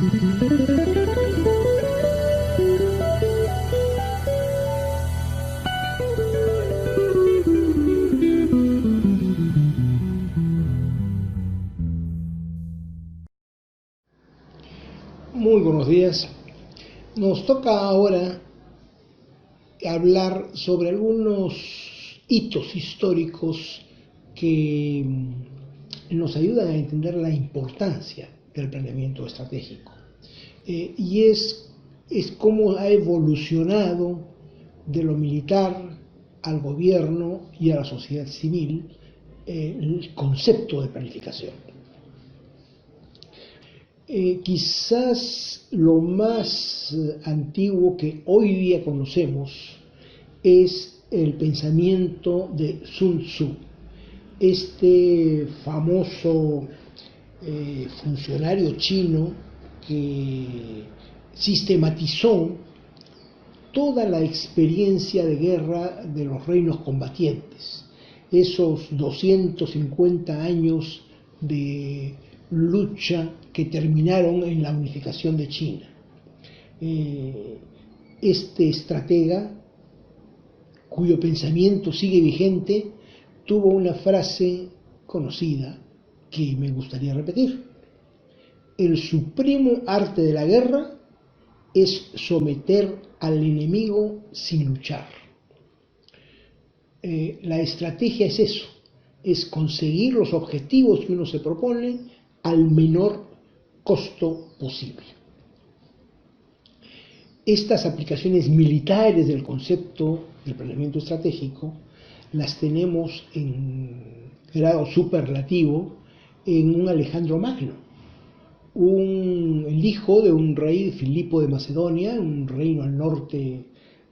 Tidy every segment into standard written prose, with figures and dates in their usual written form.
Muy buenos días. Nos toca ahora hablar sobre algunos hitos históricos que nos ayudan a entender la importancia del planeamiento estratégico. Y es cómo ha evolucionado de lo militar al gobierno y a la sociedad civil el concepto de planificación. Quizás lo más antiguo que hoy día conocemos es el pensamiento de Sun Tzu, este famoso funcionario chino que sistematizó toda la experiencia de guerra de los reinos combatientes, esos 250 años de lucha que terminaron en la unificación de China. Este estratega, cuyo pensamiento sigue vigente, tuvo una frase conocida que me gustaría repetir: el supremo arte de la guerra es someter al enemigo sin luchar. La estrategia es eso, es conseguir los objetivos que uno se propone al menor costo posible. Estas aplicaciones militares del concepto del planeamiento estratégico las tenemos en grado superlativo en un Alejandro Magno, el hijo de un rey, Filipo de Macedonia, un reino al norte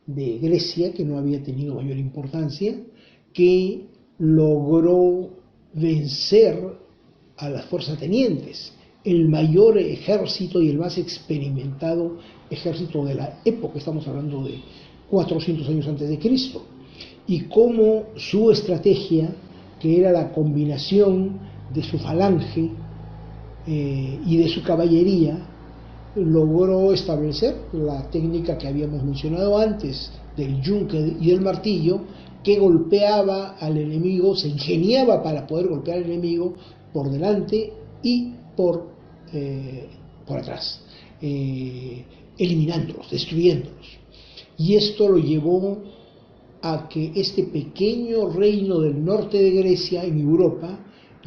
de Grecia que no había tenido mayor importancia, que logró vencer a las fuerzas atenienses, el mayor ejército y el más experimentado ejército de la época. Estamos hablando de 400 años antes de Cristo, y cómo su estrategia, que era la combinación de su falange y de su caballería, logró establecer la técnica que habíamos mencionado antes del yunque y del martillo, que golpeaba al enemigo, se ingeniaba para poder golpear al enemigo por delante y por atrás, eliminándolos, destruyéndolos. Y esto lo llevó a que este pequeño reino del norte de Grecia, en Europa,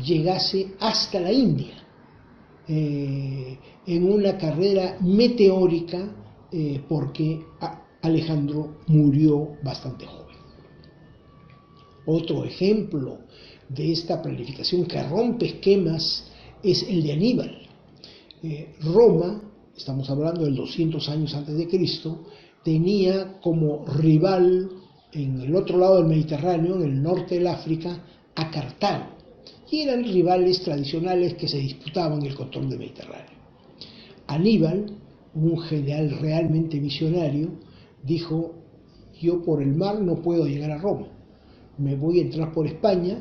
llegase hasta la India, en una carrera meteórica, porque Alejandro murió bastante joven. Otro ejemplo de esta planificación que rompe esquemas es el de Aníbal. Roma, estamos hablando del 200 años antes de Cristo, tenía como rival en el otro lado del Mediterráneo, en el norte del África, a Cartago, y eran rivales tradicionales que se disputaban el control del Mediterráneo. Aníbal, un general realmente visionario, dijo: yo por el mar no puedo llegar a Roma, me voy a entrar por España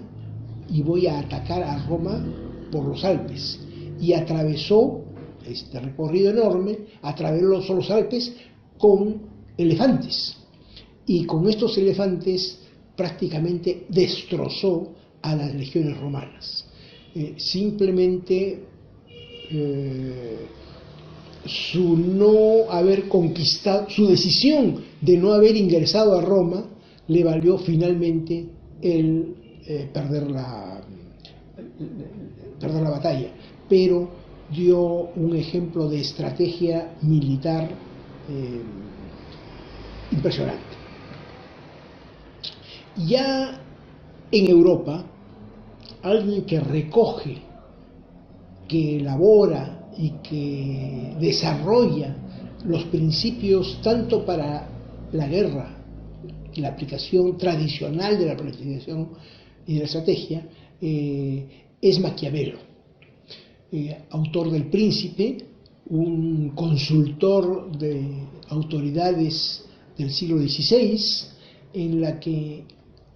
y voy a atacar a Roma por los Alpes. Y atravesó este recorrido enorme, atravesó los Alpes con elefantes, y con estos elefantes prácticamente destrozó a las legiones romanas. Simplemente su no haber conquistado, su decisión de no haber ingresado a Roma, le valió finalmente el perder la batalla, pero dio un ejemplo de estrategia militar impresionante. Ya en Europa, alguien que recoge, que elabora y que desarrolla los principios tanto para la guerra y la aplicación tradicional de la planificación y de la estrategia, es Maquiavelo, autor del Príncipe, un consultor de autoridades del siglo XVI, en la que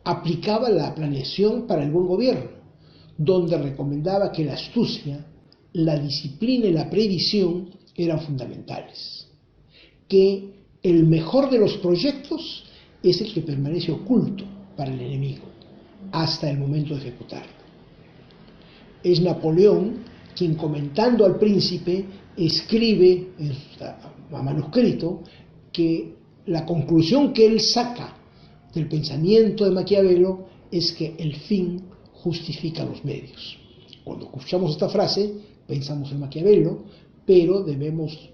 aplicaba la planeación para el buen gobierno, donde recomendaba que la astucia, la disciplina y la previsión eran fundamentales, que el mejor de los proyectos es el que permanece oculto para el enemigo hasta el momento de ejecutarlo. Es Napoleón quien, comentando al príncipe, escribe a manuscrito que la conclusión que él saca del pensamiento de Maquiavelo es que el fin justifica los medios. Cuando escuchamos esta frase, pensamos en Maquiavelo, pero debemos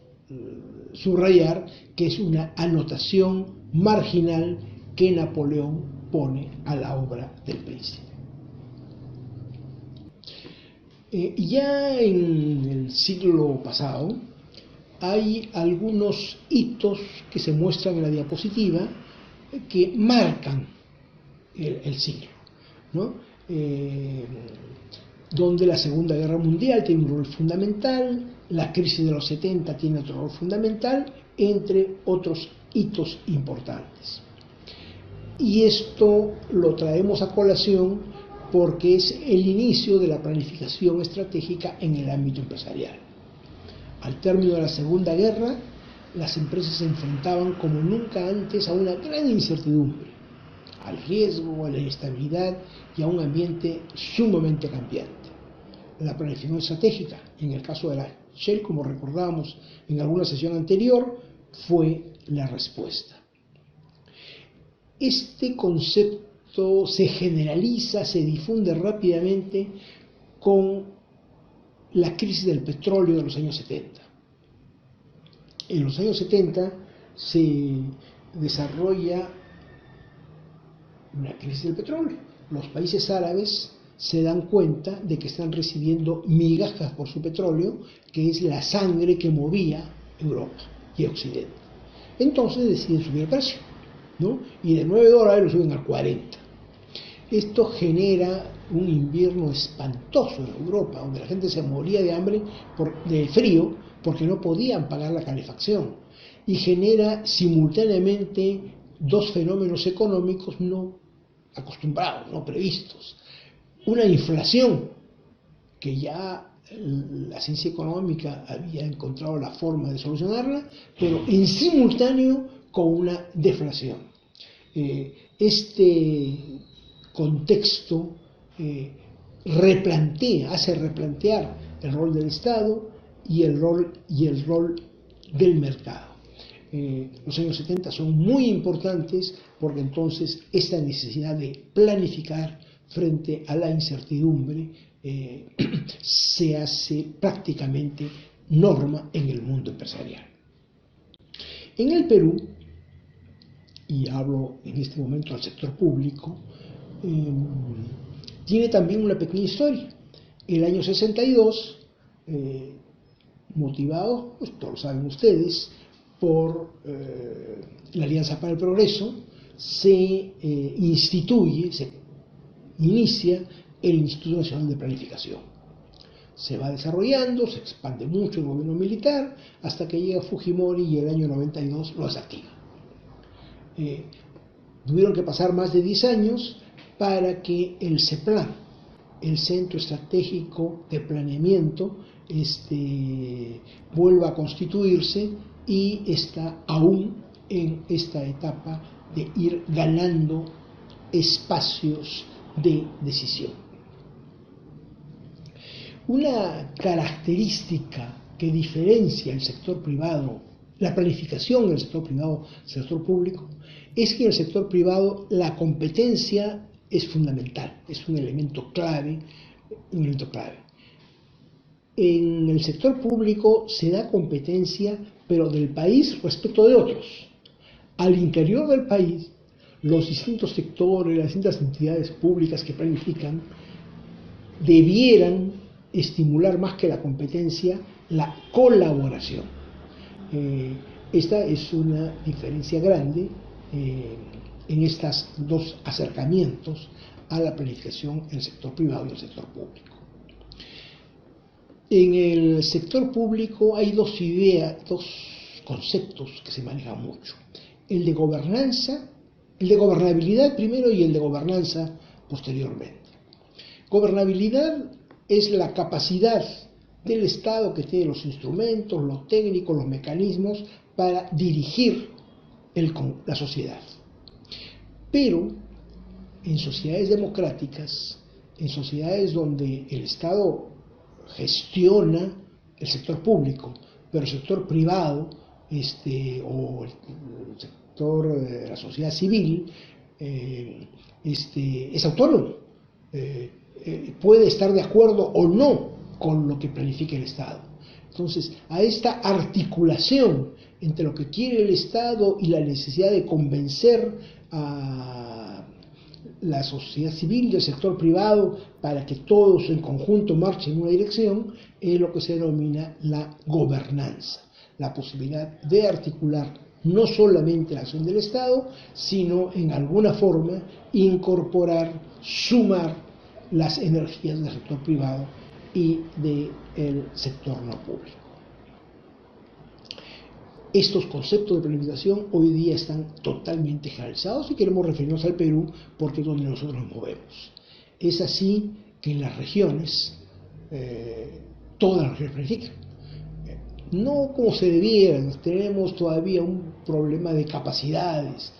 subrayar que es una anotación marginal que Napoleón pone a la obra del príncipe. Ya en el siglo pasado hay algunos hitos que se muestran en la diapositiva que marcan el siglo, ¿no? Donde la Segunda Guerra Mundial tiene un rol fundamental, la crisis de los 70 tiene otro rol fundamental, entre otros hitos importantes. Y esto lo traemos a colación porque es el inicio de la planificación estratégica en el ámbito empresarial. Al término de la Segunda Guerra, las empresas se enfrentaban como nunca antes a una gran incertidumbre, al riesgo, a la inestabilidad y a un ambiente sumamente cambiante. La planificación estratégica, en el caso de la Shell, como recordábamos en alguna sesión anterior, fue la respuesta. Este concepto se generaliza, se difunde rápidamente con la crisis del petróleo de los años 70. En los años 70 se desarrolla una crisis del petróleo. Los países árabes se dan cuenta de que están recibiendo migajas por su petróleo, que es la sangre que movía Europa y Occidente. Entonces deciden subir el precio, ¿no? Y de $9 lo suben a 40. Esto genera un invierno espantoso en Europa, donde la gente se moría de hambre, de frío, porque no podían pagar la calefacción. Y genera simultáneamente dos fenómenos económicos no acostumbrados, no previstos. Una inflación, que ya la ciencia económica había encontrado la forma de solucionarla, pero en simultáneo con una deflación. Este contexto hace replantear el rol del Estado y el rol del mercado. Los años 70 son muy importantes porque entonces esta necesidad de planificar frente a la incertidumbre se hace prácticamente norma en el mundo empresarial. En el Perú, y hablo en este momento al sector público, tiene también una pequeña historia. El año 62, motivado, pues todos lo saben ustedes, por la Alianza para el Progreso, se inicia el Instituto Nacional de Planificación. Se va desarrollando, se expande mucho el gobierno militar, hasta que llega Fujimori y el año 92 lo desactiva. Tuvieron que pasar más de 10 años para que el CEPLAN, el Centro Estratégico de Planeamiento, vuelva a constituirse y está aún en esta etapa de ir ganando espacios de decisión. Una característica que diferencia el sector privado, la planificación del sector privado del sector público, es que en el sector privado la competencia es fundamental, es un elemento clave. En el sector público se da competencia, pero del país respecto de otros. Al interior del país, los distintos sectores, las distintas entidades públicas que planifican, debieran estimular más que la competencia, la colaboración. Esta es una diferencia grande en estos dos acercamientos a la planificación en el sector privado y el sector público. En el sector público hay dos conceptos que se manejan mucho: el de gobernanza, el de gobernabilidad primero y el de gobernanza posteriormente. Gobernabilidad es la capacidad del Estado, que tiene los instrumentos, los técnicos, los mecanismos para dirigir la sociedad. Pero en sociedades democráticas, en sociedades donde el Estado gestiona el sector público, pero el sector privado o el sector de la sociedad civil es autónomo, puede estar de acuerdo o no con lo que planifica el Estado. Entonces, a esta articulación entre lo que quiere el Estado y la necesidad de convencer a la sociedad civil y el sector privado para que todos en conjunto marchen en una dirección, es lo que se denomina la gobernanza, la posibilidad de articular no solamente la acción del Estado, sino en alguna forma incorporar, sumar las energías del sector privado y del sector no público. Estos conceptos de planificación hoy día están totalmente generalizados y queremos referirnos al Perú porque es donde nosotros nos movemos. Es así que en las regiones, todas las regiones planifican. No como se debieran, tenemos todavía un problema de capacidades.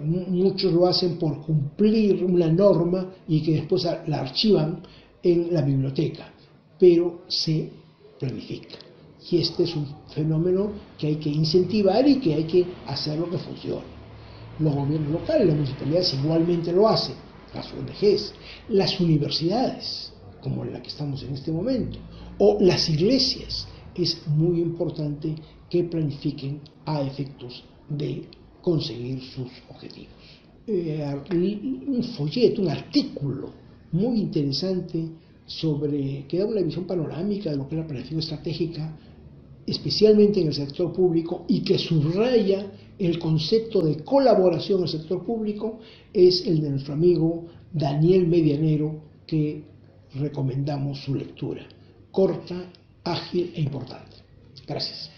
Muchos lo hacen por cumplir una norma y que después la archivan en la biblioteca, pero se planifica. Y este es un fenómeno que hay que incentivar y que hay que hacerlo que funcione. Los gobiernos locales, las municipalidades igualmente lo hacen, las ONGs, las universidades, como en la que estamos en este momento, o las iglesias. Es muy importante que planifiquen a efectos de conseguir sus objetivos. Un folleto, un artículo muy interesante que da una visión panorámica de lo que es la planificación estratégica, especialmente en el sector público, y que subraya el concepto de colaboración en el sector público, es el de nuestro amigo Daniel Medianero, que recomendamos su lectura. Corta, ágil e importante. Gracias.